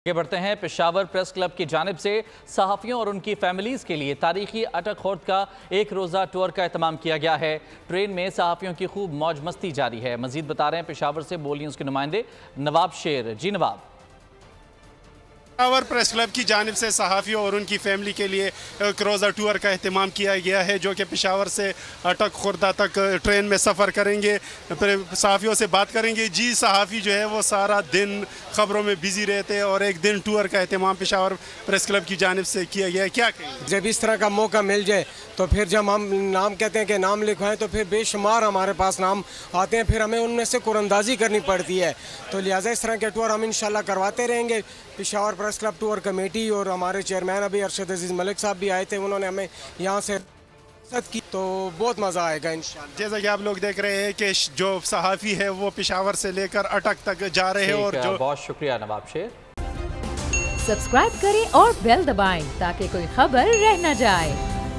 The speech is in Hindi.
आगे बढ़ते हैं। पेशावर प्रेस क्लब की जानिब से सहाफ़ियों और उनकी फैमिलीज़ के लिए तारीखी अटक खुर्द का एक रोज़ा टूर का एहतमाम किया गया है। ट्रेन में सहाफ़ियों की खूब मौज मस्ती जारी है। मजीद बता रहे हैं पेशावर से बोल न्यूज़ के नुमाइंदे नवाब शेर। जी नवाब। पेशावर प्रेस क्लब की जानिब से सहाफ़ियों और उनकी फैमिली के लिए एक रोज़ा टूर का अहतमाम किया गया है, जो कि पेशावर से अटक खुर्दा तक ट्रेन में सफ़र करेंगे। फिर सहाफ़ियों से बात करेंगे। जी, सहाफ़ी जो है वो सारा दिन ख़बरों में बिज़ी रहते हैं और एक दिन टूर का अहतमाम पेशावर प्रेस क्लब की जानिब से किया गया है। क्या कहेंगे? जब इस तरह का मौका मिल जाए तो फिर जब हम नाम कहते हैं कि नाम लिखवाएं तो फिर बेशुमार हमारे पास नाम आते हैं, फिर हमें उनमें से कुरंदाजी करनी पड़ती है। तो लिहाजा इस तरह के टूर हम इंशाल्लाह करवाते रहेंगे। Peshawar press club tour committee और हमारे चेयरमैन अभी अरशद अजीज़ मलिक साहब भी आए थे, उन्होंने हमें यहाँ से की, तो बहुत मज़ा आएगा इंशाल्लाह। जैसा कि आप लोग देख रहे हैं कि जो सहाफ़ी है वो पेशावर से लेकर अटक तक जा रहे हैं। और जो बहुत शुक्रिया नवाब शेर। सब्सक्राइब करें और बेल दबाएं ताकि कोई खबर रह न जाए।